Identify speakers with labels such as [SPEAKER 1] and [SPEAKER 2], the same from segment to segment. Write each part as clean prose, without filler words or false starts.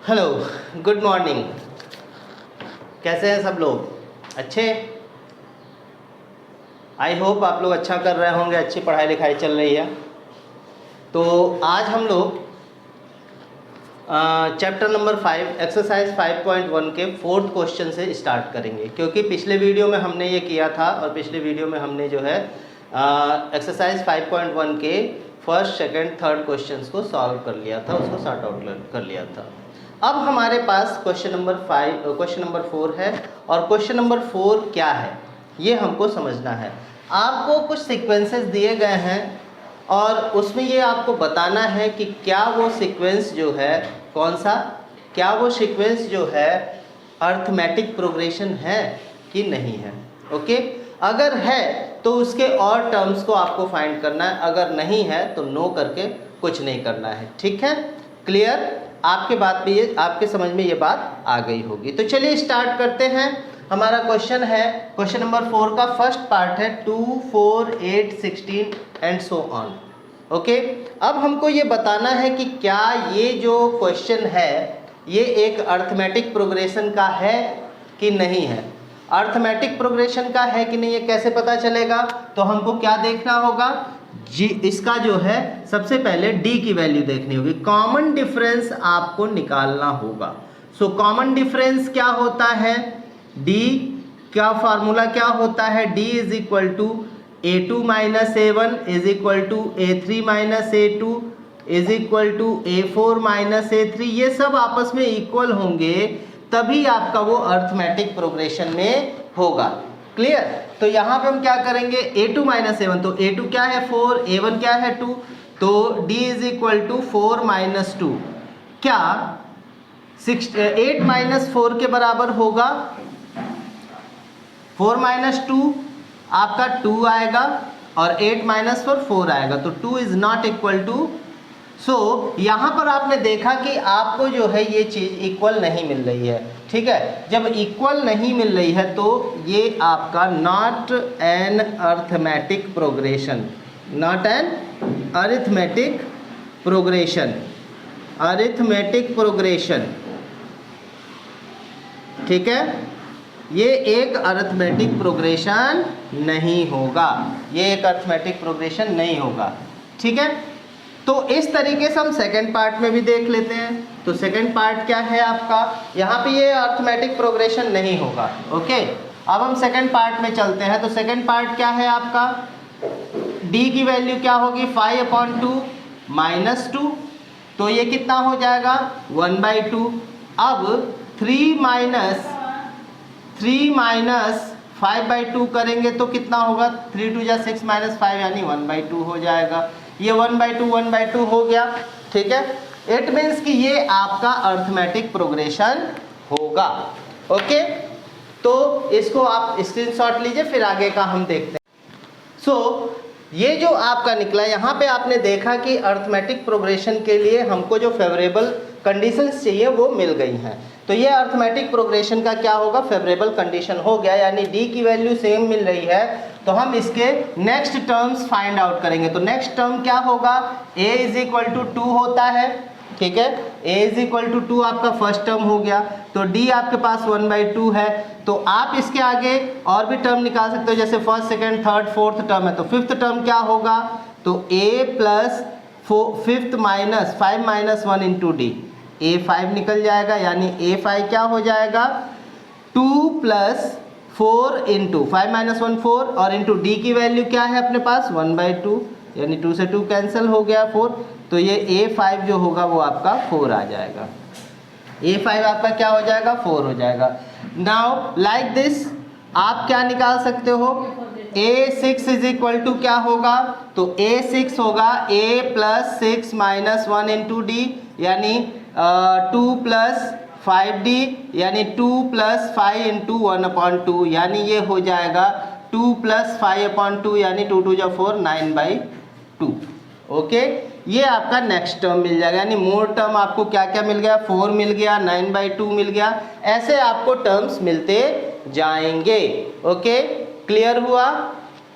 [SPEAKER 1] Hello, good morning. कैसे हैं सब लोग? अच्छे? आई होप आप लोग अच्छा कर रहे होंगे, अच्छी पढ़ाई लिखाई चल रही है। तो आज हम लोग चैप्टर नंबर 5 एक्सरसाइज 5.1 के 4th क्वेश्चन से स्टार्ट करेंगे, क्योंकि पिछले वीडियो में हमने ये किया था और पिछले वीडियो में हमने जो है एक्सरसाइज 5.1 के फर्स्ट, सेकंड, थर्ड क्वेश्चंस को सॉल्व कर लिया था, उसको सॉर्ट आउट कर लिया था। अब हमारे पास क्वेश्चन नंबर 4 है, और क्वेश्चन नंबर 4 क्या है ये हमको समझना है। आपको कुछ सीक्वेंसेस दिए गए हैं और उसमें ये आपको बताना है कि क्या वो सीक्वेंस जो है क्या वो सीक्वेंस जो है अर्थमेटिक प्रोग्रेशन है कि नहीं है। ओके, अगर है तो उसके और टर्म्स को आपको फाइंड करना है, अगर नहीं है तो नो करके कुछ नहीं करना है। ठीक है, क्लियर? आपके समझ में ये बात आ गई होगी। तो चलिए स्टार्ट करते हैं। हमारा क्वेश्चन है, क्वेश्चन नंबर 4 का फर्स्ट पार्ट है 2, 4, 8, 16 एंड सो ऑन। ओके, अब हमको ये बताना है कि क्या ये जो क्वेश्चन है ये एक अर्थमेटिक प्रोग्रेशन का है कि नहीं है। अर्थमेटिक प्रोग्रेशन का है कि नहीं ये कैसे पता चलेगा? तो हमको क्या देखना होगा जी, इसका जो है सबसे पहले डी की वैल्यू देखनी होगी। कॉमन डिफरेंस आपको निकालना होगा। सो कॉमन डिफरेंस क्या होता है? डी का फार्मूला क्या होता है? D is equal to a2 minus a1 is equal to a3 minus a2 is equal to a4 minus a3। ये सब आपस में इक्वल होंगे तभी आपका वो अर्थमेटिक प्रोग्रेशन में होगा। क्लियर? तो यहाँ पे हम क्या करेंगे, a2 माइनस a1, तो a2 क्या है 4, a1 क्या है 2, तो d is equal to 4 minus 2 क्या 8 माइनस 4 के बराबर होगा? 4 माइनस 2 आपका 2 आएगा और 8 माइनस 4 आएगा, तो 2 इज नॉट इक्वल टू। सो यहाँ पर आपने देखा कि आपको जो है ये चीज़ इक्वल नहीं मिल रही है। ठीक है, जब इक्वल नहीं मिल रही है तो ये आपका not an arithmetic progression, not an arithmetic progression, arithmetic progression. ठीक है, ये एक अरिथमेटिक प्रोग्रेशन नहीं होगा, ये एक अरिथमेटिक प्रोग्रेशन नहीं होगा। ठीक है, तो इस तरीके से हम सेकंड पार्ट में भी देख लेते हैं। तो सेकंड पार्ट क्या है आपका, यहाँ पे ये अरिथमेटिक प्रोग्रेशन नहीं होगा। ओके, अब हम सेकंड पार्ट में चलते हैं। तो सेकंड पार्ट क्या है आपका, डी की वैल्यू क्या होगी 5/2 माइनस 2, तो ये कितना हो जाएगा 1/2। अब 3 माइनस 5/2 करेंगे तो कितना होगा, 3 2 6 माइनस 5 यानी 1/2 हो जाएगा। ये 1/2 हो गया। ठीक है, इट मीन्स कि ये आपका अर्थमेटिक प्रोग्रेशन होगा। ओके, तो इसको आप स्क्रीनशॉट लीजिए, फिर आगे का हम देखते हैं। सो ये जो आपका निकला, यहाँ पे आपने देखा कि अर्थमेटिक प्रोग्रेशन के लिए हमको जो फेवरेबल कंडीशंस चाहिए वो मिल गई हैं। तो ये अर्थमेटिक प्रोग्रेशन का क्या होगा, फेवरेबल कंडीशन हो गया, यानी डी की वैल्यू सेम मिल रही है। तो हम इसके नेक्स्ट टर्म्स फाइंड आउट करेंगे। तो नेक्स्ट टर्म क्या होगा, a इज इक्वल टू 2 होता है। ठीक है, a इज इक्वल टू 2 आपका फर्स्ट टर्म हो गया। तो d आपके पास 1/2 है। तो आप इसके आगे और भी टर्म निकाल सकते हो, जैसे first, second, third, fourth term है। तो फिफ्थ टर्म क्या होगा, तो a plus fifth minus 5 minus 1 into D, a5 निकल जाएगा, यानी a5 क्या हो जाएगा 2 प्लस 4 इंटू 5 माइनस 1 4, और इंटू डी की वैल्यू क्या है अपने पास 1/2, यानी 2 से 2 कैंसिल हो गया 4, तो ये a5 जो होगा वो आपका 4 आ जाएगा। a5 आपका क्या हो जाएगा 4 हो जाएगा। नाउ लाइक दिस आप क्या निकाल सकते हो, a6 इज इक्वल टू क्या होगा, तो a6 होगा a plus 6 minus 1 into D, यानी 2 प्लस 5d, यानी 2 प्लस 5 इंटू 1/2, यानी ये हो जाएगा 2 प्लस 5/2, यानी 2 2 4 9/2। ओके, ये आपका नेक्स्ट टर्म मिल जाएगा, यानी मोर टर्म आपको क्या क्या मिल गया, 4 मिल गया, 9/2 मिल गया, ऐसे आपको टर्म्स मिलते जाएंगे। ओके, क्लियर हुआ?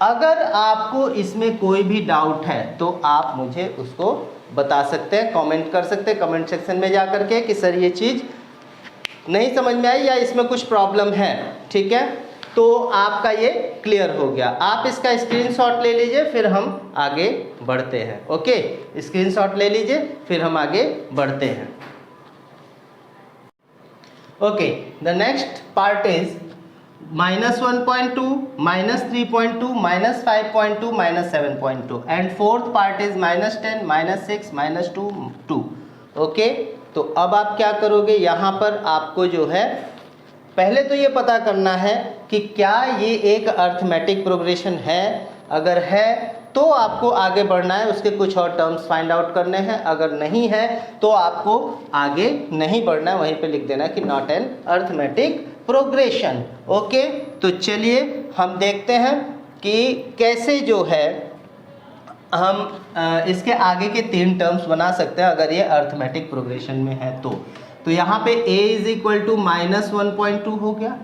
[SPEAKER 1] अगर आपको इसमें कोई भी डाउट है तो आप मुझे उसको बता सकते हैं, कमेंट कर सकते हैं कमेंट सेक्शन में जा करके कि सर ये चीज़ नहीं समझ में आई या इसमें कुछ प्रॉब्लम है। ठीक है, तो आपका ये क्लियर हो गया। आप इसका स्क्रीनशॉट ले लीजिए, फिर हम आगे बढ़ते हैं। ओके, स्क्रीनशॉट ले लीजिए, फिर हम आगे बढ़ते हैं। Okay, the next part is -1.2, -3.2, -5.2, -7.2 and fourth part is -10, -6, -2, 2। Okay, तो अब आप क्या करोगे, यहाँ पर आपको जो है पहले तो ये पता करना है कि क्या ये एक अर्थमेटिक प्रोग्रेशन है। अगर है तो आपको आगे बढ़ना है, उसके कुछ और टर्म्स फाइंड आउट करने हैं। अगर नहीं है तो आपको आगे नहीं बढ़ना है, वहीं पे लिख देना कि not an arithmetic progression. Okay, तो चलिए हम देखते हैं कि कैसे जो है हम इसके आगे के 3 टर्म्स बना सकते हैं अगर ये अर्थमेटिक प्रोग्रेशन में है तो यहाँ पे a इज इक्वल टू -1.2 हो गया,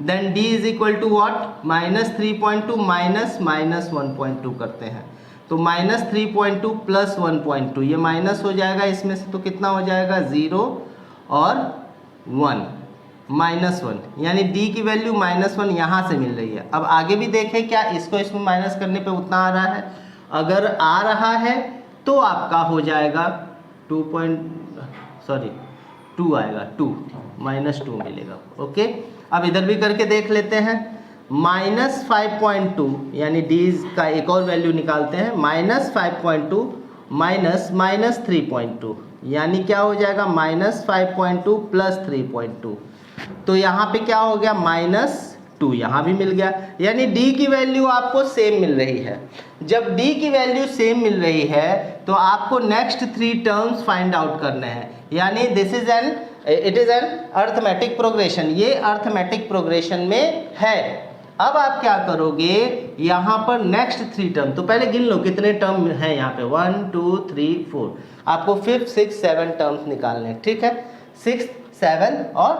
[SPEAKER 1] then d is equal to what -3.2 -1.2 करते हैं, तो -3.2 प्लस 1.2 ये माइनस हो जाएगा इसमें से, तो कितना हो जाएगा 0 और 1 -1, यानी d की वैल्यू -1 यहाँ से मिल रही है। अब आगे भी देखें क्या इसको इसमें माइनस करने पे उतना आ रहा है, अगर आ रहा है तो आपका हो जाएगा 2 आएगा, 2 -2 मिलेगा। ओके, अब इधर भी करके देख लेते हैं, -5.2 यानी d का एक और वैल्यू निकालते हैं, -5.2 -3.2 यानी क्या हो जाएगा -5.2 प्लस 3.2, तो यहाँ पे क्या हो गया -2, यहाँ भी मिल गया, यानी d की वैल्यू आपको सेम मिल रही है। जब d की वैल्यू सेम मिल रही है तो आपको नेक्स्ट 3 टर्म्स फाइंड आउट करने हैं, यानी it is an arithmetic progression, ये अर्थमेटिक प्रोग्रेशन में है। अब आप क्या करोगे, यहाँ पर नेक्स्ट 3 टर्म, तो पहले गिन लो कितने टर्म हैं यहाँ पे, 1 2 3 4, आपको 5th 6th 7 टर्म्स निकालने हैं। ठीक है, 6th 7th और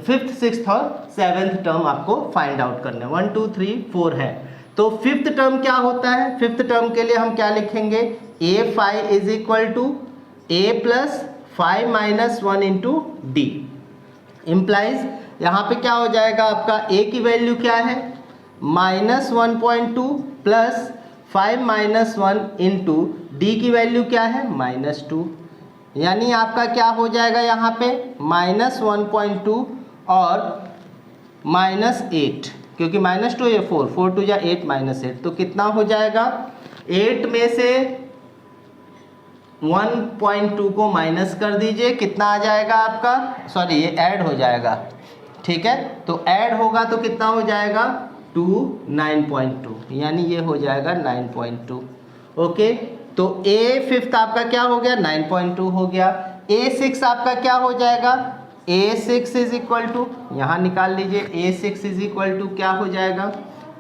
[SPEAKER 1] 5th 6th और 7th टर्म आपको फाइंड आउट करने हैं। 1 2 3 4 है, तो 5th टर्म क्या होता है, 5th टर्म के लिए हम क्या लिखेंगे, a5 is equal to a plus 5 minus 1 into D, implies यहाँ पे क्या हो जाएगा आपका a की वैल्यू क्या है -1.2 प्लस 5 माइनस 1 इंटू डी की वैल्यू क्या है -2, यानी आपका क्या हो जाएगा यहाँ पे -1.2 और -8, क्योंकि -2 ये 4 2 या 8 -8, तो कितना हो जाएगा 8 में से 1.2 को माइनस कर दीजिए, कितना आ जाएगा आपका, सॉरी ये ऐड हो जाएगा। ठीक है, तो ऐड होगा तो कितना हो जाएगा 2 9.2, यानी ये हो जाएगा 9.2। ओके, तो a5 आपका क्या हो गया 9.2 हो गया, a6 आपका क्या हो जाएगा, a6 इज इक्वल टू, यहाँ निकाल लीजिए, a6 इज इक्वल टू क्या हो जाएगा,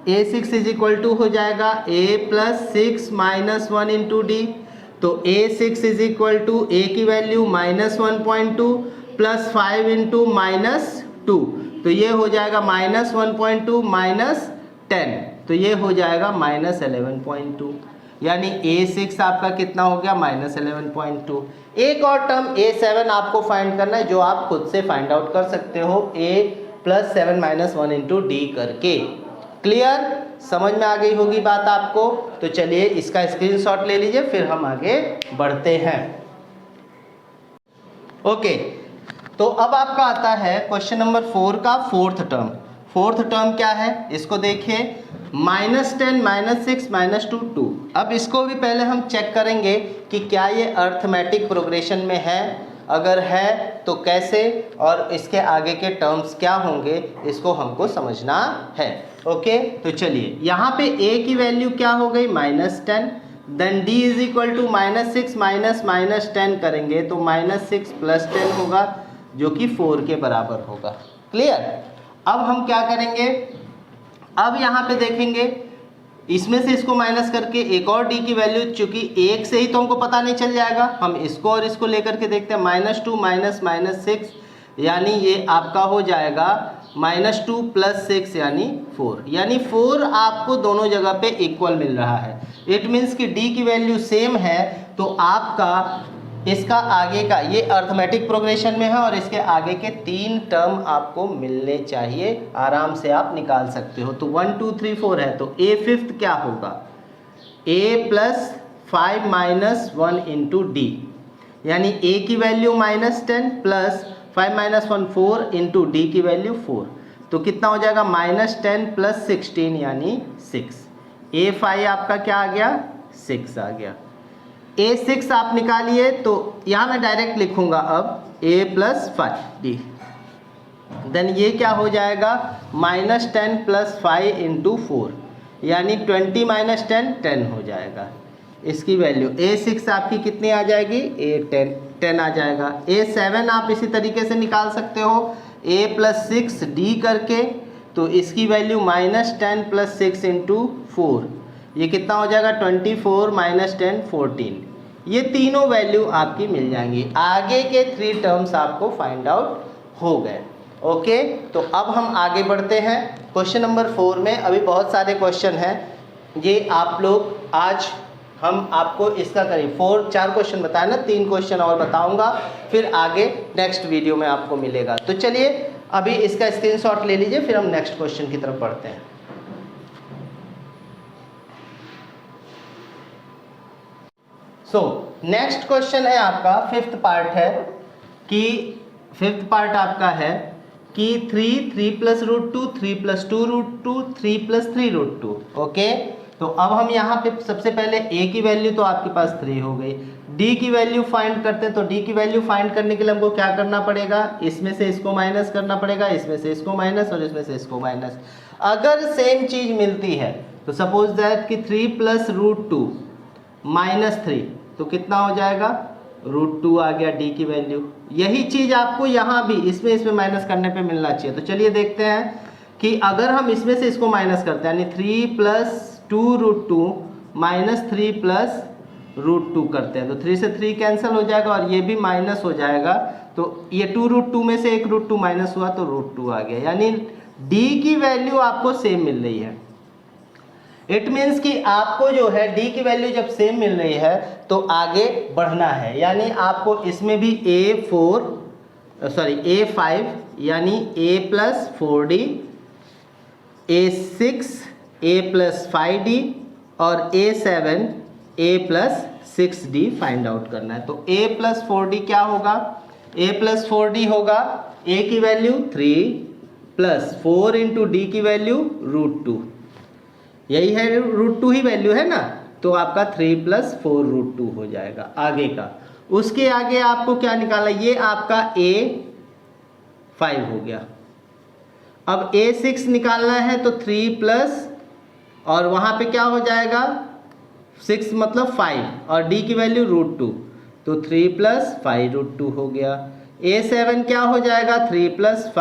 [SPEAKER 1] a6 इज इक्वल टू हो जाएगा a plus 6 minus 1 into D, तो a6 is equal to a की वैल्यू -1.2 प्लस 5 इंटू -2, तो ये हो जाएगा -1.2 -10, तो ये हो जाएगा -11.2, यानी a6 आपका कितना हो गया -11.2। एक और टर्म a7 आपको फाइंड करना है, जो आप खुद से फाइंड आउट कर सकते हो a plus 7 minus 1 into D करके। क्लियर, समझ में आ गई होगी बात आपको, तो चलिए इसका स्क्रीनशॉट ले लीजिए, फिर हम आगे बढ़ते हैं। ओके, तो अब आपका आता है क्वेश्चन नंबर 4 का फोर्थ टर्म। फोर्थ टर्म क्या है इसको देखिए, -10 -6 -2 2। अब इसको भी पहले हम चेक करेंगे कि क्या ये अर्थमेटिक प्रोग्रेशन में है, अगर है तो कैसे, और इसके आगे के टर्म्स क्या होंगे इसको हमको समझना है। ओके, तो चलिए यहाँ पे a की वैल्यू क्या हो गई -10, then d is equal to -6 minus 10 करेंगे तो -6 प्लस 10 होगा, जो कि 4 के बराबर होगा। क्लियर, अब हम क्या करेंगे, अब यहाँ पे देखेंगे इसमें से इसको माइनस करके एक और d की वैल्यू, चूंकि एक से ही तो हमको पता नहीं चल जाएगा, हम इसको और इसको लेकर के देखते हैं, -2 माइनस -6, यानी ये आपका हो जाएगा -2 + 6 यानी 4, यानी 4 आपको दोनों जगह पे इक्वल मिल रहा है। इट मीन्स कि d की वैल्यू सेम है, तो आपका इसका आगे का ये अर्थमेटिक प्रोग्रेशन में है और इसके आगे के 3 टर्म आपको मिलने चाहिए, आराम से आप निकाल सकते हो। तो 1 2 3 4 है, तो a फिफ्थ क्या होगा, a + 5 - 1 × d, यानी a की वैल्यू -10 + 5 - 1 4 × d की वैल्यू 4, तो कितना हो जाएगा -10 + 16 यानी 6। a5 आपका क्या आ गया, 6 आ गया। a6 आप निकालिए, तो यहाँ मैं डायरेक्ट लिखूंगा अब a + 5d, देन ये क्या हो जाएगा -10 + 5 × 4, यानी 20 - 10 10 हो जाएगा। इसकी वैल्यू a6 आपकी कितनी आ जाएगी, a10 आ जाएगा। a7 आप इसी तरीके से निकाल सकते हो, a + 6d करके, तो इसकी वैल्यू -10 + 6 × 4, ये कितना हो जाएगा 24 - 10 14, ये तीनों वैल्यू आपकी मिल जाएंगी। आगे के 3 टर्म्स आपको फाइंड आउट हो गए। ओके, तो अब हम आगे बढ़ते हैं क्वेश्चन नंबर 4 में। अभी बहुत सारे क्वेश्चन हैं, ये आप लोग आज हम आपको इसका करें 4 क्वेश्चन बताया ना, 3 क्वेश्चन और बताऊंगा, फिर आगे नेक्स्ट वीडियो में आपको मिलेगा। तो चलिए अभी इसका स्क्रीनशॉट ले लीजिए, फिर हम नेक्स्ट क्वेश्चन की तरफ बढ़ते हैं। नेक्स्ट क्वेश्चन है आपका 5th पार्ट है कि 5th पार्ट आपका है कि 3 3 + √2 3 + 2 √2 3 + 3 √2। ओके, तो अब हम यहाँ पे सबसे पहले a की वैल्यू तो आपके पास 3 हो गई, d की वैल्यू फाइंड करते हैं। तो d की वैल्यू फाइंड करने के लिए हमको क्या करना पड़ेगा, इसमें से इसको माइनस करना पड़ेगा, इसमें से इसको माइनस और इसमें से इसको माइनस। अगर सेम चीज मिलती है तो सपोज दैट कि 3 + √2 -3, तो कितना हो जाएगा √2 आ गया d की वैल्यू। यही चीज आपको यहाँ भी इसमें माइनस करने पे मिलना चाहिए। तो चलिए देखते हैं कि अगर हम इसमें से इसको माइनस करते हैं, यानी 3 + 2 √2 - 3 + √2 करते हैं, तो 3 से 3 कैंसिल हो जाएगा और ये भी माइनस हो जाएगा। तो ये 2 √2 में से एक √2 माइनस हुआ तो √2 आ गया, यानी d की वैल्यू आपको सेम मिल रही है। इट मीन्स कि आपको जो है d की वैल्यू जब सेम मिल रही है तो आगे बढ़ना है, यानी आपको इसमें भी a5 यानी a + 4d, a6 a + 5d और a7 a + 6d find out करना है। तो a + 4d क्या होगा, a + 4d होगा a की वैल्यू 3 + 4 × d की वैल्यू √2, यही है √2 ही वैल्यू है ना, तो आपका 3 + 4 √2 हो जाएगा आगे का। उसके आगे आपको क्या निकालना, ये आपका a5 हो गया। अब a6 निकालना है तो 3 + और वहाँ पे क्या हो जाएगा 6 मतलब 5 और d की वैल्यू √2, तो 3 + 5 √2 हो गया। a7 क्या हो जाएगा 3 +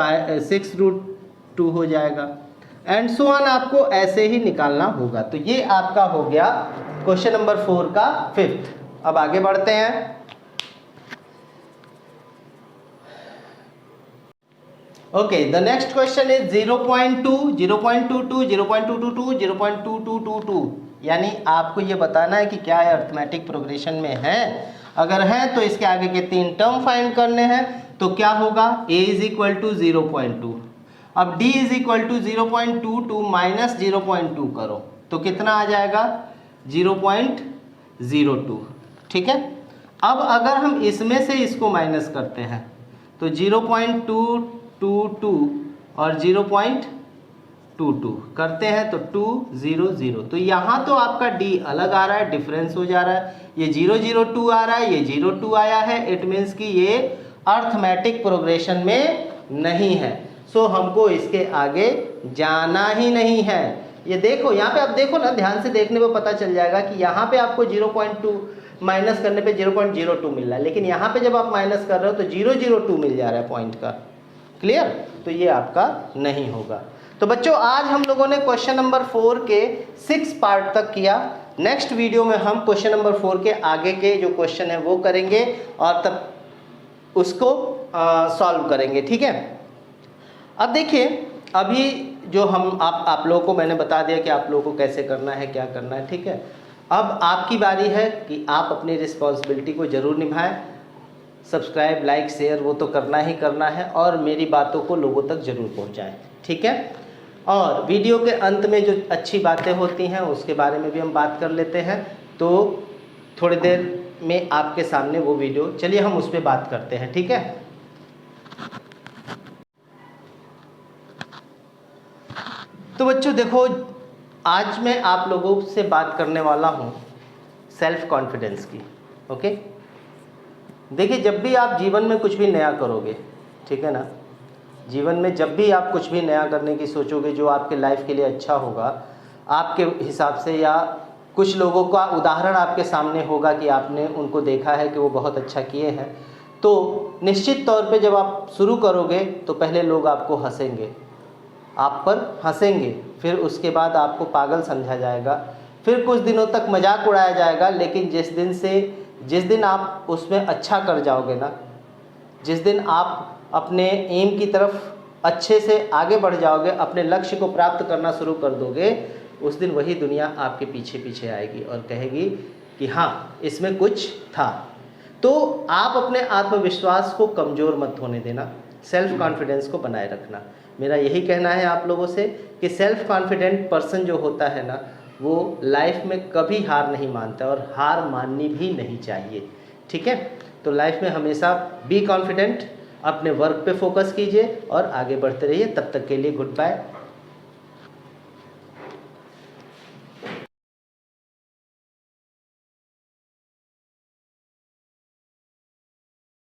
[SPEAKER 1] 6 √2 हो जाएगा, एंड सो ऑन आपको ऐसे ही निकालना होगा। तो ये आपका हो गया क्वेश्चन नंबर 4 का 5th। अब आगे बढ़ते हैं। Okay, the next question is 0.2 0.22 0.222 0.2222, यानी आपको ये बताना है कि क्या है अर्थमेटिक प्रोग्रेशन में है। अगर है तो इसके आगे के 3 टर्म फाइंड करने हैं। तो क्या होगा, a = 0.2, अब d = 0.22 - 0.2 करो तो कितना आ जाएगा 0.02, ठीक है। अब अगर हम इसमें से इसको माइनस करते हैं तो 0.222 और 0.22 करते हैं तो 200, तो यहाँ तो आपका d अलग आ रहा है, डिफरेंस हो जा रहा है, ये 002 आ रहा है, ये 02 आया है। इट मीन्स कि ये अर्थमेटिक प्रोग्रेशन में नहीं है, सो हमको इसके आगे जाना ही नहीं है। ये देखो यहाँ पे, आप देखो ना, ध्यान से देखने पे पता चल जाएगा कि यहाँ पे आपको 0.2 माइनस करने पे 0.02 मिल रहा है, लेकिन यहाँ पे जब आप माइनस कर रहे हो तो 002 मिल जा रहा है पॉइंट का। क्लियर, तो ये आपका नहीं होगा। तो बच्चों आज हम लोगों ने क्वेश्चन नंबर 4 के 6 पार्ट तक किया। नेक्स्ट वीडियो में हम क्वेश्चन नंबर 4 के आगे के जो क्वेश्चन है वो करेंगे और तब उसको सॉल्व करेंगे, ठीक है। अब देखिए, अभी जो हम आप लोगों को मैंने बता दिया कि आप लोगों को कैसे करना है, क्या करना है, ठीक है। अब आपकी बारी है कि आप अपनी रिस्पॉन्सिबिलिटी को ज़रूर निभाएं। सब्सक्राइब, लाइक, शेयर वो तो करना ही करना है, और मेरी बातों को लोगों तक ज़रूर पहुंचाएं, ठीक है। और वीडियो के अंत में जो अच्छी बातें होती हैं उसके बारे में भी हम बात कर लेते हैं, तो थोड़ी देर में आपके सामने वो वीडियो, चलिए हम उस पर बात करते हैं, ठीक है। तो बच्चों देखो, आज मैं आप लोगों से बात करने वाला हूँ सेल्फ कॉन्फिडेंस की, ओके। देखिए, जब भी आप जीवन में कुछ भी नया करोगे, ठीक है ना, जीवन में जब भी आप कुछ भी नया करने की सोचोगे जो आपके लाइफ के लिए अच्छा होगा आपके हिसाब से, या कुछ लोगों का उदाहरण आपके सामने होगा कि आपने उनको देखा है कि वो बहुत अच्छा किए हैं, तो निश्चित तौर पे जब आप शुरू करोगे तो पहले लोग आपको हंसेंगे, आप पर हंसेंगे, फिर उसके बाद आपको पागल समझा जाएगा, फिर कुछ दिनों तक मजाक उड़ाया जाएगा। लेकिन जिस दिन आप उसमें अच्छा कर जाओगे ना, जिस दिन आप अपने एम की तरफ अच्छे से आगे बढ़ जाओगे, अपने लक्ष्य को प्राप्त करना शुरू कर दोगे, उस दिन वही दुनिया आपके पीछे पीछे आएगी और कहेगी कि हाँ, इसमें कुछ था। तो आप अपने आत्मविश्वास को कमज़ोर मत होने देना, सेल्फ कॉन्फिडेंस को बनाए रखना। मेरा यही कहना है आप लोगों से कि सेल्फ कॉन्फिडेंट पर्सन जो होता है ना, वो लाइफ में कभी हार नहीं मानता और हार माननी भी नहीं चाहिए, ठीक है। तो लाइफ में हमेशा बी कॉन्फिडेंट, अपने वर्क पे फोकस कीजिए और आगे बढ़ते रहिए। तब तक के लिए गुड बाय।